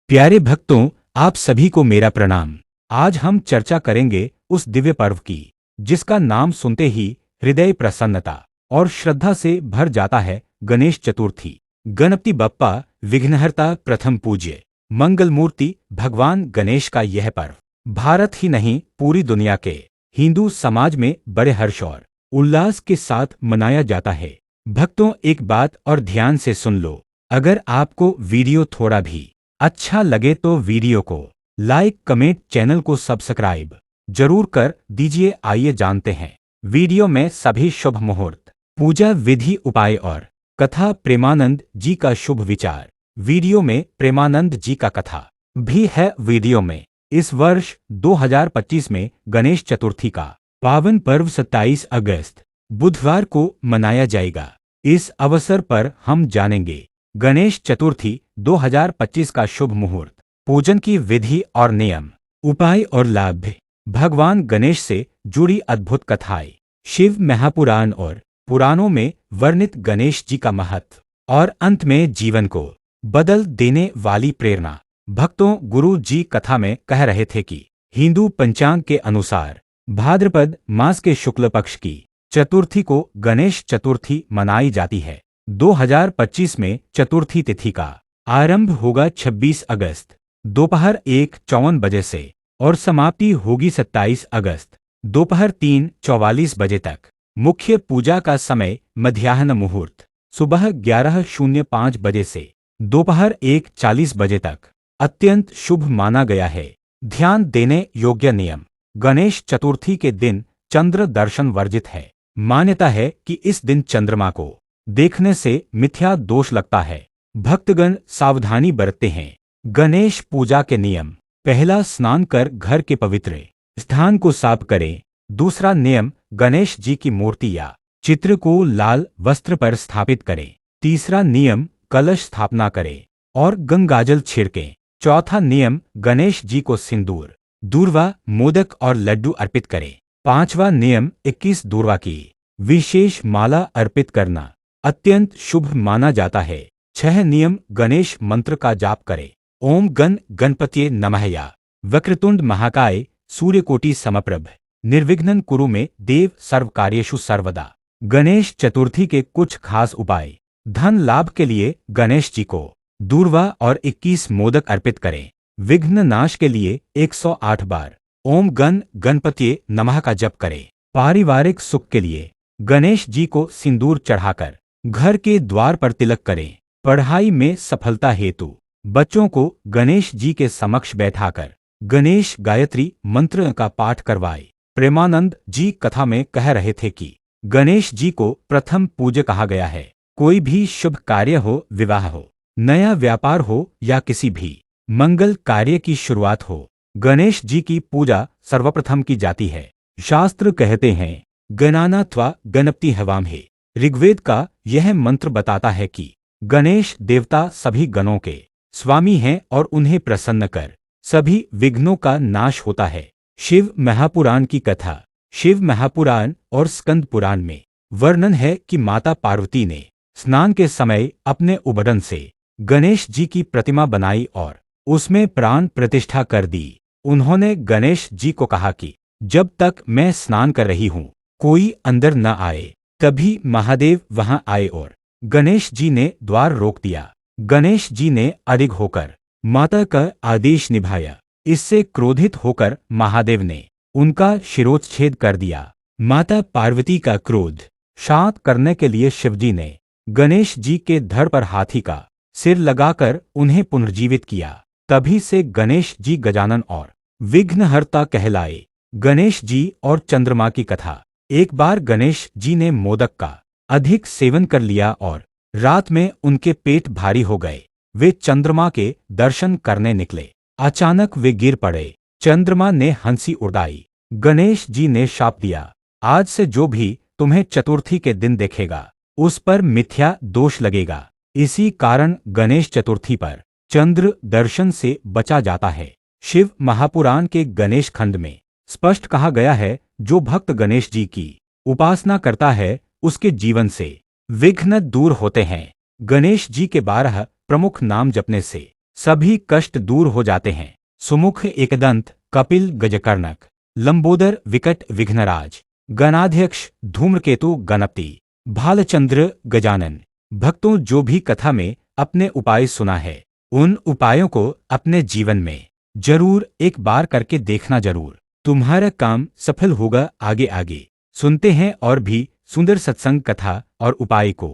प्यारे भक्तों, आप सभी को मेरा प्रणाम। आज हम चर्चा करेंगे उस दिव्य पर्व की जिसका नाम सुनते ही हृदय प्रसन्नता और श्रद्धा से भर जाता है। गणेश चतुर्थी। गणपति बप्पा विघ्नहर्ता प्रथम पूज्य मंगल मूर्ति भगवान गणेश का यह पर्व भारत ही नहीं पूरी दुनिया के हिंदू समाज में बड़े हर्ष और उल्लास के साथ मनाया जाता है। भक्तों, एक बात और ध्यान से सुन लो। अगर आपको वीडियो थोड़ा भी अच्छा लगे तो वीडियो को लाइक, कमेंट, चैनल को सब्सक्राइब जरूर कर दीजिए। आइए जानते हैं वीडियो में सभी शुभ मुहूर्त, पूजा विधि, उपाय और कथा। प्रेमानंद जी का शुभ विचार। वीडियो में प्रेमानंद जी का कथा भी है। वीडियो में इस वर्ष 2025 में गणेश चतुर्थी का पावन पर्व 27 अगस्त बुधवार को मनाया जाएगा। इस अवसर पर हम जानेंगे गणेश चतुर्थी 2025 का शुभ मुहूर्त, पूजन की विधि और नियम, उपाय और लाभ, भगवान गणेश से जुड़ी अद्भुत कथाएं, शिव महापुराण और पुराणों में वर्णित गणेश जी का महत्व और अंत में जीवन को बदल देने वाली प्रेरणा। भक्तों, गुरु जी कथा में कह रहे थे कि हिंदू पंचांग के अनुसार भाद्रपद मास के शुक्ल पक्ष की चतुर्थी को गणेश चतुर्थी मनाई जाती है। 2025 में चतुर्थी तिथि का आरंभ होगा 26 अगस्त दोपहर 1:54 बजे से और समाप्ति होगी 27 अगस्त दोपहर 3:44 बजे तक। मुख्य पूजा का समय मध्याह्न मुहूर्त सुबह 11:05 बजे से दोपहर 1:40 बजे तक अत्यंत शुभ माना गया है। ध्यान देने योग्य नियम। गणेश चतुर्थी के दिन चंद्र दर्शन वर्जित है। मान्यता है कि इस दिन चंद्रमा को देखने से मिथ्या दोष लगता है। भक्तगण सावधानी बरतते हैं। गणेश पूजा के नियम। पहला, स्नान कर घर के पवित्र स्थान को साफ करें। दूसरा नियम, गणेश जी की मूर्ति या चित्र को लाल वस्त्र पर स्थापित करें। तीसरा नियम, कलश स्थापना करें और गंगाजल छिड़कें। चौथा नियम, गणेश जी को सिंदूर, दूर्वा, मोदक और लड्डू अर्पित करें। पांचवा नियम, 21 दूर्वा की विशेष माला अर्पित करना अत्यंत शुभ माना जाता है। 6 नियम, गणेश मंत्र का जाप करें। ओम गण गणपतिये नमः या वक्रतुंड महाकाय सूर्यकोटि समप्रभ निर्विघ्नं कुरु मे देव सर्व कार्येषु सर्वदा। गणेश चतुर्थी के कुछ खास उपाय। धन लाभ के लिए गणेश जी को दूर्वा और 21 मोदक अर्पित करें। विघ्न नाश के लिए 108 बार ओम गण गणपतिये नमः का जप करें। पारिवारिक सुख के लिए गणेश जी को सिंदूर चढ़ाकर घर के द्वार पर तिलक करें। पढ़ाई में सफलता हेतु बच्चों को गणेश जी के समक्ष बैठाकर गणेश गायत्री मंत्र का पाठ करवाएं। प्रेमानंद जी कथा में कह रहे थे कि गणेश जी को प्रथम पूज्य कहा गया है। कोई भी शुभ कार्य हो, विवाह हो, नया व्यापार हो या किसी भी मंगल कार्य की शुरुआत हो, गणेश जी की पूजा सर्वप्रथम की जाती है। शास्त्र कहते हैं गणानात्वा गणपति हवामहे। ऋग्वेद का यह मंत्र बताता है कि गणेश देवता सभी गणों के स्वामी हैं और उन्हें प्रसन्न कर सभी विघ्नों का नाश होता है। शिव महापुराण की कथा। शिव महापुराण और स्कंद पुराण में वर्णन है कि माता पार्वती ने स्नान के समय अपने उबटन से गणेश जी की प्रतिमा बनाई और उसमें प्राण प्रतिष्ठा कर दी। उन्होंने गणेश जी को कहा कि जब तक मैं स्नान कर रही हूँ कोई अंदर न आए। तभी महादेव वहां आए और गणेश जी ने द्वार रोक दिया। गणेश जी ने अडिग होकर माता का आदेश निभाया। इससे क्रोधित होकर महादेव ने उनका शिरोच्छेद कर दिया। माता पार्वती का क्रोध शांत करने के लिए शिवजी ने गणेश जी के धड़ पर हाथी का सिर लगाकर उन्हें पुनर्जीवित किया। तभी से गणेश जी गजानन और विघ्नहर्ता कहलाए। गणेश जी और चंद्रमा की कथा। एक बार गणेश जी ने मोदक का अधिक सेवन कर लिया और रात में उनके पेट भारी हो गए। वे चंद्रमा के दर्शन करने निकले। अचानक वे गिर पड़े। चंद्रमा ने हंसी उड़ाई। गणेश जी ने शाप दिया, आज से जो भी तुम्हें चतुर्थी के दिन देखेगा उस पर मिथ्या दोष लगेगा। इसी कारण गणेश चतुर्थी पर चंद्र दर्शन से बचा जाता है। शिव महापुराण के गणेश खंड में स्पष्ट कहा गया है, जो भक्त गणेश जी की उपासना करता है उसके जीवन से विघ्न दूर होते हैं। गणेश जी के 12 प्रमुख नाम जपने से सभी कष्ट दूर हो जाते हैं। सुमुख एकदंत कपिल गजकर्णक लंबोदर विकट विघ्नराज गणाध्यक्ष धूम्रकेतु गणपति भालचंद्र गजानन। भक्तों, जो भी कथा में अपने उपाय सुना है, उन उपायों को अपने जीवन में जरूर एक बार करके देखना जरूर। तुम्हारा काम सफल होगा। आगे आगे सुनते हैं और भी सुंदर सत्संग कथा और उपाय को।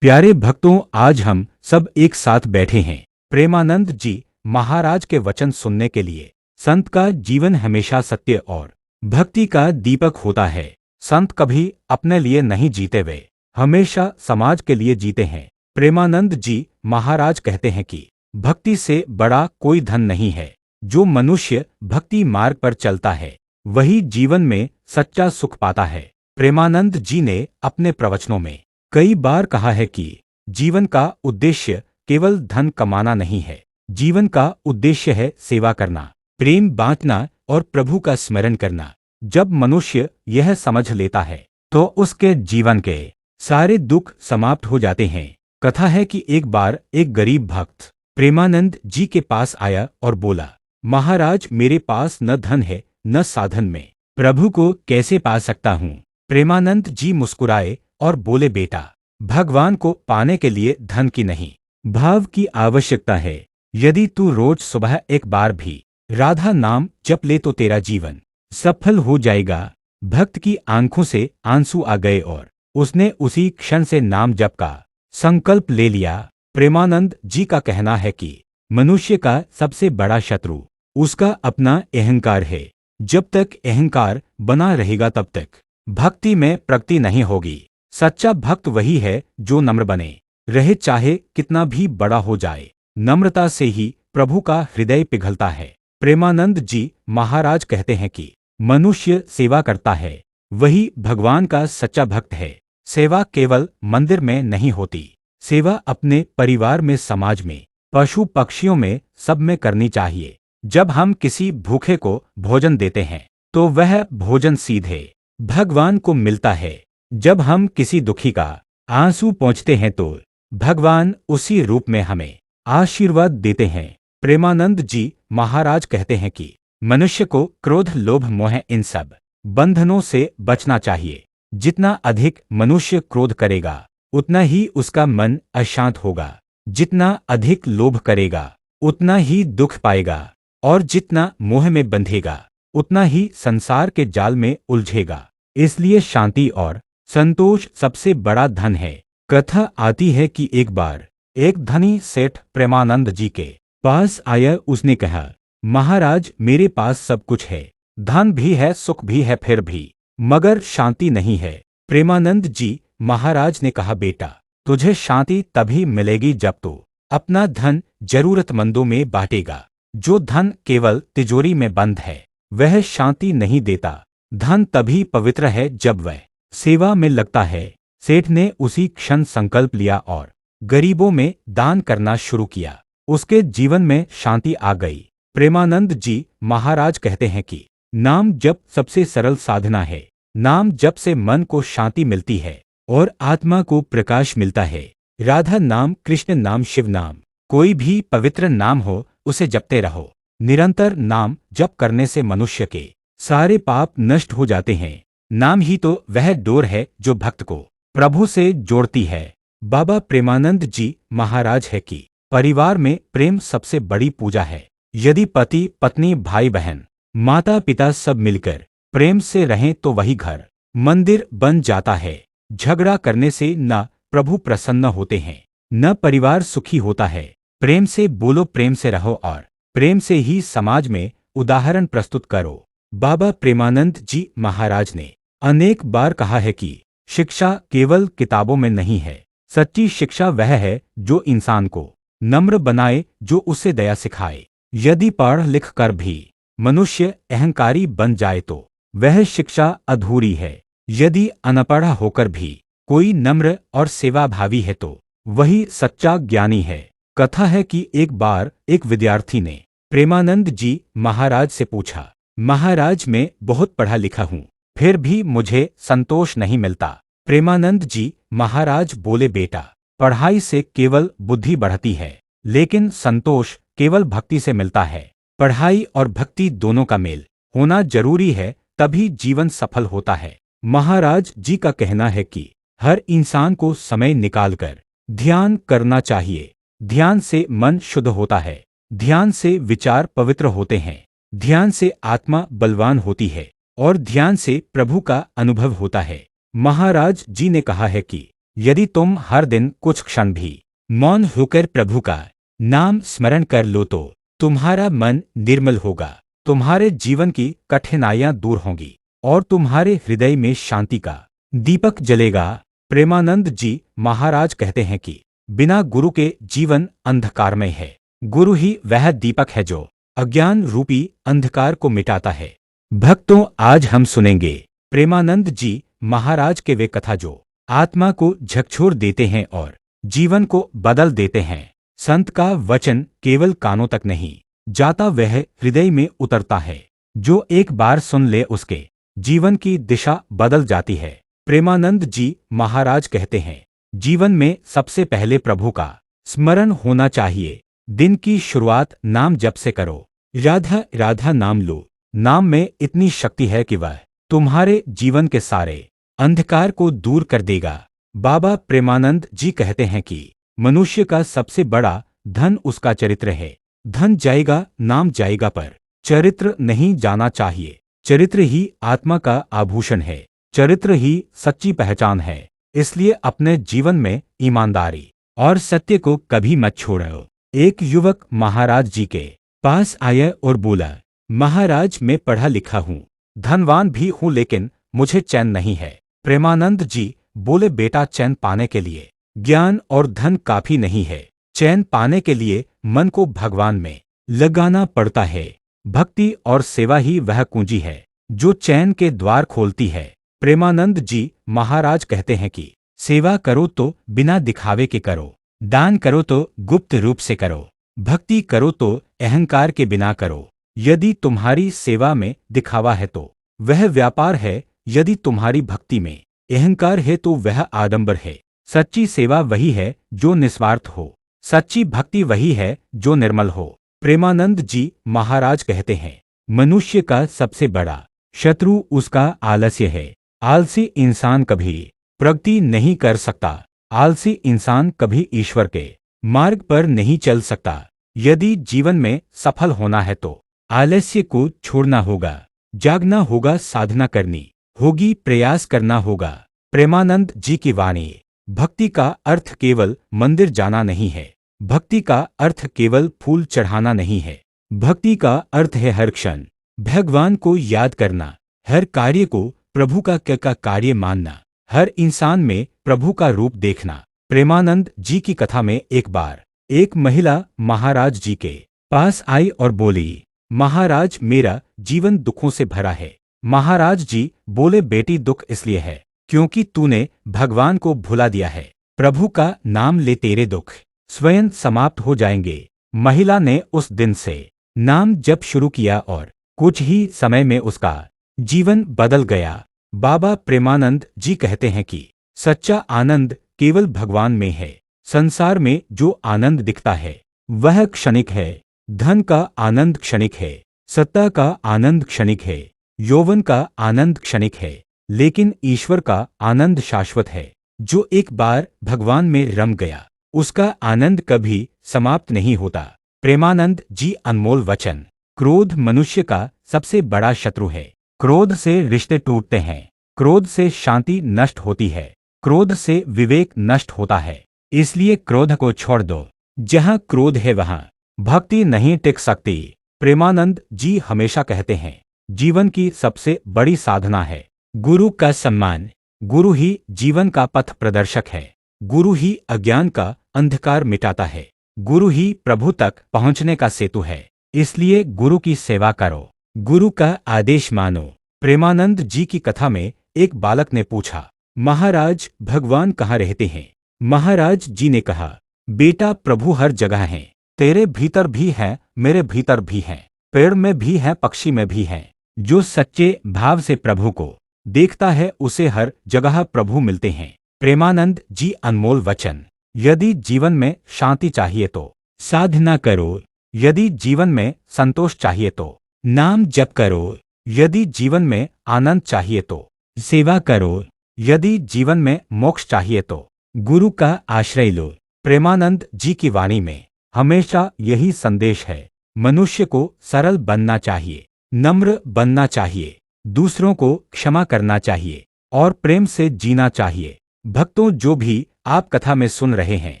प्यारे भक्तों, आज हम सब एक साथ बैठे हैं प्रेमानंद जी महाराज के वचन सुनने के लिए। संत का जीवन हमेशा सत्य और भक्ति का दीपक होता है। संत कभी अपने लिए नहीं जीते, वे हमेशा समाज के लिए जीते हैं। प्रेमानंद जी महाराज कहते हैं कि भक्ति से बड़ा कोई धन नहीं है। जो मनुष्य भक्ति मार्ग पर चलता है, वही जीवन में सच्चा सुख पाता है। प्रेमानंद जी ने अपने प्रवचनों में कई बार कहा है कि जीवन का उद्देश्य केवल धन कमाना नहीं है। जीवन का उद्देश्य है सेवा करना, प्रेम बांटना और प्रभु का स्मरण करना। जब मनुष्य यह समझ लेता है, तो उसके जीवन के सारे दुख समाप्त हो जाते हैं। कथा है कि एक बार एक गरीब भक्त प्रेमानंद जी के पास आया और बोला, महाराज, मेरे पास न धन है न साधन, में प्रभु को कैसे पा सकता हूँ। प्रेमानंद जी मुस्कुराए और बोले, बेटा, भगवान को पाने के लिए धन की नहीं, भाव की आवश्यकता है। यदि तू रोज सुबह एक बार भी राधा नाम जप ले तो तेरा जीवन सफल हो जाएगा। भक्त की आंखों से आंसू आ गए और उसने उसी क्षण से नाम जप का संकल्प ले लिया। प्रेमानंद जी का कहना है कि मनुष्य का सबसे बड़ा शत्रु उसका अपना अहंकार है। जब तक अहंकार बना रहेगा, तब तक भक्ति में प्रगति नहीं होगी। सच्चा भक्त वही है जो नम्र बने रहे, चाहे कितना भी बड़ा हो जाए। नम्रता से ही प्रभु का हृदय पिघलता है। प्रेमानंद जी महाराज कहते हैं कि मनुष्य सेवा करता है, वही भगवान का सच्चा भक्त है। सेवा केवल मंदिर में नहीं होती, सेवा अपने परिवार में, समाज में, पशु पक्षियों में, सब में करनी चाहिए। जब हम किसी भूखे को भोजन देते हैं, तो वह भोजन सीधे भगवान को मिलता है। जब हम किसी दुखी का आंसू पोंछते हैं, तो भगवान उसी रूप में हमें आशीर्वाद देते हैं। प्रेमानंद जी महाराज कहते हैं कि मनुष्य को क्रोध, लोभ, मोह, इन सब बंधनों से बचना चाहिए। जितना अधिक मनुष्य क्रोध करेगा, उतना ही उसका मन अशांत होगा। जितना अधिक लोभ करेगा, उतना ही दुख पाएगा, और जितना मोह में बंधेगा, उतना ही संसार के जाल में उलझेगा। इसलिए शांति और संतोष सबसे बड़ा धन है। कथा आती है कि एक बार एक धनी सेठ प्रेमानंद जी के पास आया। उसने कहा, महाराज, मेरे पास सब कुछ है, धन भी है, सुख भी है, फिर भी मगर शांति नहीं है। प्रेमानंद जी महाराज ने कहा, बेटा, तुझे शांति तभी मिलेगी जब तू अपना धन जरूरतमंदों में बांटेगा। जो धन केवल तिजोरी में बंद है, वह शांति नहीं देता। धन तभी पवित्र है जब वह सेवा में लगता है। सेठ ने उसी क्षण संकल्प लिया और गरीबों में दान करना शुरू किया। उसके जीवन में शांति आ गई। प्रेमानंद जी महाराज कहते हैं कि नाम जप सबसे सरल साधना है। नाम जप से मन को शांति मिलती है और आत्मा को प्रकाश मिलता है। राधा नाम, कृष्ण नाम, शिव नाम, कोई भी पवित्र नाम हो, उसे जपते रहो। निरंतर नाम जप करने से मनुष्य के सारे पाप नष्ट हो जाते हैं। नाम ही तो वह डोर है जो भक्त को प्रभु से जोड़ती है। बाबा प्रेमानंद जी महाराज है कि परिवार में प्रेम सबसे बड़ी पूजा है। यदि पति, पत्नी, भाई बहन, माता पिता सब मिलकर प्रेम से रहें, तो वही घर मंदिर बन जाता है। झगड़ा करने से न प्रभु प्रसन्न होते हैं, न परिवार सुखी होता है। प्रेम से बोलो, प्रेम से रहो और प्रेम से ही समाज में उदाहरण प्रस्तुत करो। बाबा प्रेमानंद जी महाराज ने अनेक बार कहा है कि शिक्षा केवल किताबों में नहीं है। सच्ची शिक्षा वह है जो इंसान को नम्र बनाए, जो उसे दया सिखाए। यदि पढ़ लिख कर भी मनुष्य अहंकारी बन जाए, तो वह शिक्षा अधूरी है। यदि अनपढ़ होकर भी कोई नम्र और सेवाभावी है, तो वही सच्चा ज्ञानी है। कथा है कि एक बार एक विद्यार्थी ने प्रेमानंद जी महाराज से पूछा, महाराज, मैं बहुत पढ़ा लिखा हूँ, फिर भी मुझे संतोष नहीं मिलता। प्रेमानंद जी महाराज बोले, बेटा, पढ़ाई से केवल बुद्धि बढ़ती है, लेकिन संतोष केवल भक्ति से मिलता है। पढ़ाई और भक्ति दोनों का मेल होना जरूरी है, तभी जीवन सफल होता है। महाराज जी का कहना है कि हर इंसान को समय निकालकर ध्यान करना चाहिए। ध्यान से मन शुद्ध होता है, ध्यान से विचार पवित्र होते हैं, ध्यान से आत्मा बलवान होती है और ध्यान से प्रभु का अनुभव होता है। महाराज जी ने कहा है कि यदि तुम हर दिन कुछ क्षण भी मौन होकर प्रभु का नाम स्मरण कर लो तो तुम्हारा मन निर्मल होगा, तुम्हारे जीवन की कठिनाइयां दूर होंगी और तुम्हारे हृदय में शांति का दीपक जलेगा। प्रेमानंद जी महाराज कहते हैं कि बिना गुरु के जीवन अंधकारमय है। गुरु ही वह दीपक है जो अज्ञान रूपी अंधकार को मिटाता है। भक्तों, आज हम सुनेंगे प्रेमानंद जी महाराज के वे कथा जो आत्मा को झकझोर देते हैं और जीवन को बदल देते हैं। संत का वचन केवल कानों तक नहीं जाता, वह हृदय में उतरता है। जो एक बार सुन ले उसके जीवन की दिशा बदल जाती है। प्रेमानंद जी महाराज कहते हैं, जीवन में सबसे पहले प्रभु का स्मरण होना चाहिए। दिन की शुरुआत नाम जप से करो। राधा राधा नाम लो। नाम में इतनी शक्ति है कि वह तुम्हारे जीवन के सारे अंधकार को दूर कर देगा। बाबा प्रेमानंद जी कहते हैं कि मनुष्य का सबसे बड़ा धन उसका चरित्र है। धन जाएगा, नाम जाएगा, पर चरित्र नहीं जाना चाहिए। चरित्र ही आत्मा का आभूषण है, चरित्र ही सच्ची पहचान है। इसलिए अपने जीवन में ईमानदारी और सत्य को कभी मत छोड़ो। एक युवक महाराज जी के पास आया और बोला, महाराज, मैं पढ़ा लिखा हूँ, धनवान भी हूँ, लेकिन मुझे चैन नहीं है। प्रेमानंद जी बोले, बेटा, चैन पाने के लिए ज्ञान और धन काफी नहीं है। चैन पाने के लिए मन को भगवान में लगाना पड़ता है। भक्ति और सेवा ही वह कुंजी है जो चैन के द्वार खोलती है। प्रेमानंद जी महाराज कहते हैं कि सेवा करो तो बिना दिखावे के करो, दान करो तो गुप्त रूप से करो, भक्ति करो तो अहंकार के बिना करो। यदि तुम्हारी सेवा में दिखावा है तो वह व्यापार है, यदि तुम्हारी भक्ति में अहंकार है तो वह आडंबर है। सच्ची सेवा वही है जो निस्वार्थ हो, सच्ची भक्ति वही है जो निर्मल हो। प्रेमानंद जी महाराज कहते हैं, मनुष्य का सबसे बड़ा शत्रु उसका आलस्य है। आलसी इंसान कभी प्रगति नहीं कर सकता। आलसी इंसान कभी ईश्वर के मार्ग पर नहीं चल सकता। यदि जीवन में सफल होना है तो आलस्य को छोड़ना होगा, जागना होगा, साधना करनी होगी, प्रयास करना होगा। प्रेमानंद जी की वाणी, भक्ति का अर्थ केवल मंदिर जाना नहीं है, भक्ति का अर्थ केवल फूल चढ़ाना नहीं है। भक्ति का अर्थ है हर क्षण भगवान को याद करना, हर कार्य को प्रभु का कार्य मानना, हर इंसान में प्रभु का रूप देखना। प्रेमानंद जी की कथा में एक बार एक महिला महाराज जी के पास आई और बोली, महाराज, मेरा जीवन दुखों से भरा है। महाराज जी बोले, बेटी, दुख इसलिए है क्योंकि तूने भगवान को भुला दिया है। प्रभु का नाम ले, तेरे दुख स्वयं समाप्त हो जाएंगे। महिला ने उस दिन से नाम जप शुरू किया और कुछ ही समय में उसका जीवन बदल गया। बाबा प्रेमानंद जी कहते हैं कि सच्चा आनंद केवल भगवान में है। संसार में जो आनंद दिखता है वह क्षणिक है। धन का आनंद क्षणिक है, सत्ता का आनंद क्षणिक है, यौवन का आनंद क्षणिक है, लेकिन ईश्वर का आनंद शाश्वत है। जो एक बार भगवान में रम गया उसका आनंद कभी समाप्त नहीं होता। प्रेमानंद जी अनमोल वचन। क्रोध मनुष्य का सबसे बड़ा शत्रु है। क्रोध से रिश्ते टूटते हैं, क्रोध से शांति नष्ट होती है, क्रोध से विवेक नष्ट होता है। इसलिए क्रोध को छोड़ दो। जहाँ क्रोध है वहाँ भक्ति नहीं टिक सकती। प्रेमानंद जी हमेशा कहते हैं, जीवन की सबसे बड़ी साधना है गुरु का सम्मान। गुरु ही जीवन का पथ प्रदर्शक है। गुरु ही अज्ञान का अंधकार मिटाता है। गुरु ही प्रभु तक पहुंचने का सेतु है। इसलिए गुरु की सेवा करो, गुरु का आदेश मानो। प्रेमानंद जी की कथा में एक बालक ने पूछा, महाराज, भगवान कहाँ रहते हैं? महाराज जी ने कहा, बेटा, प्रभु हर जगह हैं। तेरे भीतर भी है, मेरे भीतर भी है, पेड़ में भी है, पक्षी में भी है। जो सच्चे भाव से प्रभु को देखता है उसे हर जगह प्रभु मिलते हैं। प्रेमानंद जी अनमोल वचन। यदि जीवन में शांति चाहिए तो साधना करो, यदि जीवन में संतोष चाहिए तो नाम जप करो। यदि जीवन में आनंद चाहिए तो सेवा करो। यदि जीवन में मोक्ष चाहिए तो गुरु का आश्रय लो। प्रेमानंद जी की वाणी में हमेशा यही संदेश है। मनुष्य को सरल बनना चाहिए, नम्र बनना चाहिए, दूसरों को क्षमा करना चाहिए और प्रेम से जीना चाहिए। भक्तों, जो भी आप कथा में सुन रहे हैं,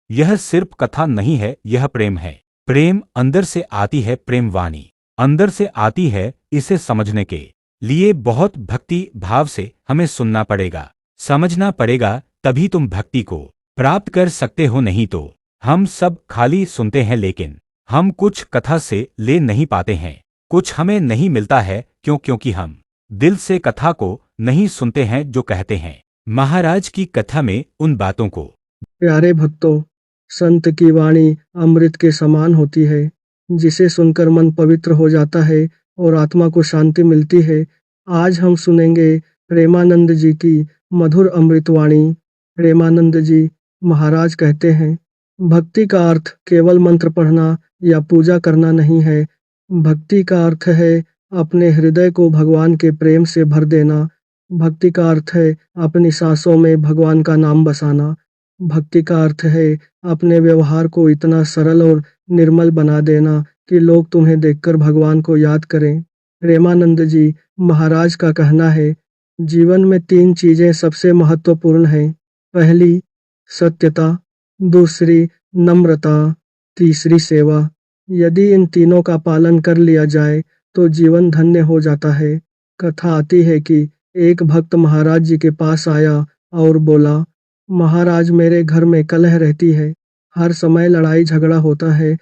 यह सिर्फ कथा नहीं है, यह प्रेम है। प्रेम अंदर से आती है, प्रेम वाणी अंदर से आती है। इसे समझने के लिए बहुत भक्ति भाव से हमें सुनना पड़ेगा, समझना पड़ेगा, तभी तुम भक्ति को प्राप्त कर सकते हो। नहीं तो हम सब खाली सुनते हैं, लेकिन हम कुछ कथा से ले नहीं पाते हैं, कुछ हमें नहीं मिलता है। क्योंकि हम दिल से कथा को नहीं सुनते हैं। जो कहते हैं महाराज की कथा में उन बातों को। प्यारे भक्तों, संत की वाणी अमृत के समान होती है, जिसे सुनकर मन पवित्र हो जाता है और आत्मा को शांति मिलती है। आज हम सुनेंगे प्रेमानंद जी की मधुर अमृत वाणी। प्रेमानंद जी महाराज कहते हैं, भक्ति का अर्थ केवल मंत्र पढ़ना या पूजा करना नहीं है। भक्ति का अर्थ है अपने हृदय को भगवान के प्रेम से भर देना। भक्ति का अर्थ है अपनी सांसों में भगवान का नाम बसाना। भक्ति का अर्थ है अपने व्यवहार को इतना सरल और निर्मल बना देना कि लोग तुम्हें देखकर भगवान को याद करें। प्रेमानंद जी महाराज का कहना है, जीवन में 3 चीजें सबसे महत्वपूर्ण हैं। पहली सत्यता, दूसरी नम्रता, तीसरी सेवा। यदि इन तीनों का पालन कर लिया जाए तो जीवन धन्य हो जाता है। कथा आती है कि एक भक्त महाराज जी के पास आया और बोला, महाराज, मेरे घर में कलह रहती है, हर समय लड़ाई झगड़ा होता है,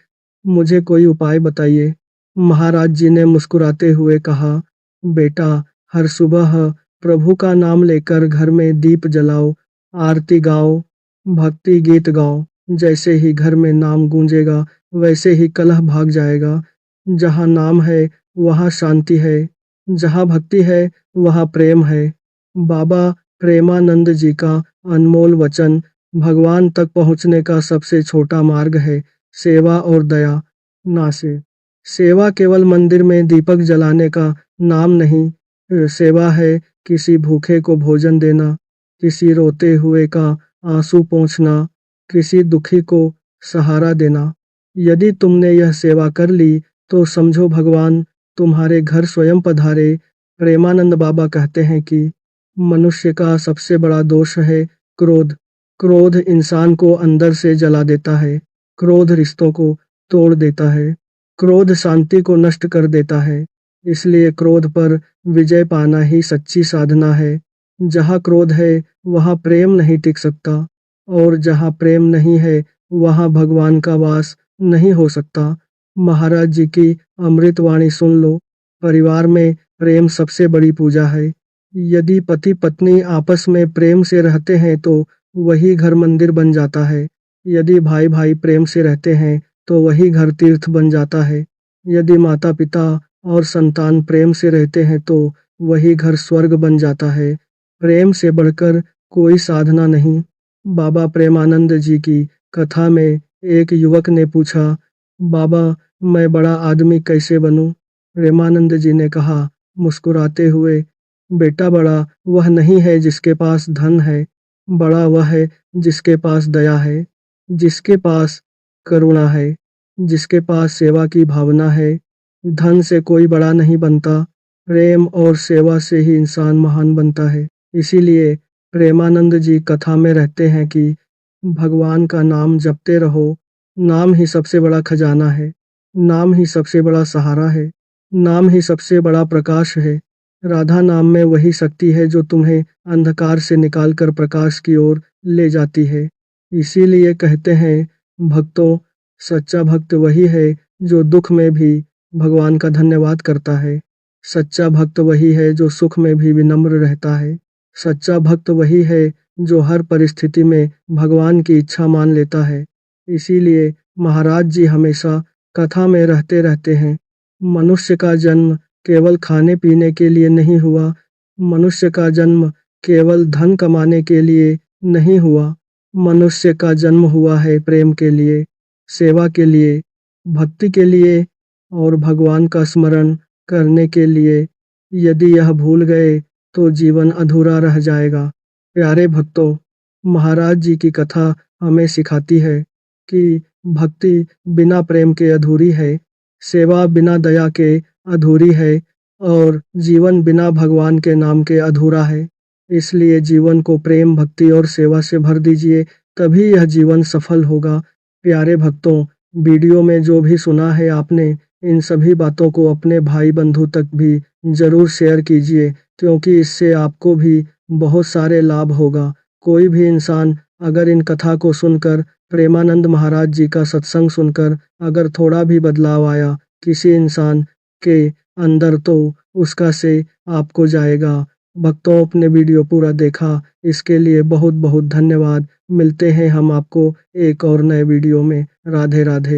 मुझे कोई उपाय बताइए। महाराज जी ने मुस्कुराते हुए कहा, बेटा, हर सुबह प्रभु का नाम लेकर घर में दीप जलाओ, आरती गाओ, भक्ति गीत गाओ। जैसे ही घर में नाम गूंजेगा वैसे ही कलह भाग जाएगा। जहाँ नाम है वहाँ शांति है, जहाँ भक्ति है वहाँ प्रेम है। बाबा प्रेमानंद जी का अनमोल वचन भगवान तक पहुँचने का सबसे छोटा मार्ग है सेवा और दया ना से। सेवा केवल मंदिर में दीपक जलाने का नाम नहीं। सेवा है किसी भूखे को भोजन देना, किसी रोते हुए का आंसू पोंछना, किसी दुखी को सहारा देना। यदि तुमने यह सेवा कर ली तो समझो भगवान तुम्हारे घर स्वयं पधारे। प्रेमानंद बाबा कहते हैं कि मनुष्य का सबसे बड़ा दोष है क्रोध। क्रोध इंसान को अंदर से जला देता है। क्रोध रिश्तों को तोड़ देता है। क्रोध शांति को नष्ट कर देता है। इसलिए क्रोध पर विजय पाना ही सच्ची साधना है। जहाँ क्रोध है वहाँ प्रेम नहीं टिक सकता, और जहाँ प्रेम नहीं है वहाँ भगवान का वास नहीं हो सकता। महाराज जी की अमृत वाणी सुन लो। परिवार में प्रेम सबसे बड़ी पूजा है। यदि पति पत्नी आपस में प्रेम से रहते हैं तो वही घर मंदिर बन जाता है। यदि भाई भाई प्रेम से रहते हैं तो वही घर तीर्थ बन जाता है। यदि माता पिता और संतान प्रेम से रहते हैं तो वही घर स्वर्ग बन जाता है। प्रेम से बढ़कर कोई साधना नहीं। बाबा प्रेमानंद जी की कथा में एक युवक ने पूछा, बाबा, मैं बड़ा आदमी कैसे बनूं? प्रेमानंद जी ने कहा मुस्कुराते हुए, बेटा, बड़ा वह नहीं है जिसके पास धन है, बड़ा वह है जिसके पास दया है, जिसके पास करुणा है, जिसके पास सेवा की भावना है। धन से कोई बड़ा नहीं बनता, प्रेम और सेवा से ही इंसान महान बनता है। इसीलिए प्रेमानंद जी कथा में रहते हैं कि भगवान का नाम जपते रहो। नाम ही सबसे बड़ा खजाना है। नाम ही सबसे बड़ा सहारा है। नाम ही सबसे बड़ा प्रकाश है। राधा नाम में वही शक्ति है जो तुम्हें अंधकार से निकालकर प्रकाश की ओर ले जाती है। इसीलिए कहते हैं, भक्तों, सच्चा भक्त वही है जो दुख में भी भगवान का धन्यवाद करता है। सच्चा भक्त वही है जो सुख में भी विनम्र रहता है। सच्चा भक्त वही है जो हर परिस्थिति में भगवान की इच्छा मान लेता है। इसीलिए महाराज जी हमेशा कथा में रहते रहते हैं। मनुष्य का जन्म केवल खाने पीने के लिए नहीं हुआ। मनुष्य का जन्म केवल धन कमाने के लिए नहीं हुआ। मनुष्य का जन्म हुआ है प्रेम के लिए, सेवा के लिए, भक्ति के लिए और भगवान का स्मरण करने के लिए। यदि यह भूल गए तो जीवन अधूरा रह जाएगा। प्यारे भक्तों, महाराज जी की कथा हमें सिखाती है कि भक्ति बिना प्रेम के अधूरी है, सेवा बिना दया के अधूरी है और जीवन बिना भगवान के नाम के अधूरा है। इसलिए जीवन को प्रेम, भक्ति और सेवा से भर दीजिए, तभी यह जीवन सफल होगा। प्यारे भक्तों, वीडियो में जो भी सुना है आपने, इन सभी बातों को अपने भाई बंधु तक भी ज़रूर शेयर कीजिए, क्योंकि इससे आपको भी बहुत सारे लाभ होगा। कोई भी इंसान अगर इन कथा को सुनकर, प्रेमानंद महाराज जी का सत्संग सुनकर अगर थोड़ा भी बदलाव आया किसी इंसान के अंदर, तो उसका से आपको जाएगा। भक्तों, अपने वीडियो पूरा देखा इसके लिए बहुत बहुत धन्यवाद। मिलते हैं हम आपको एक और नए वीडियो में। राधे राधे।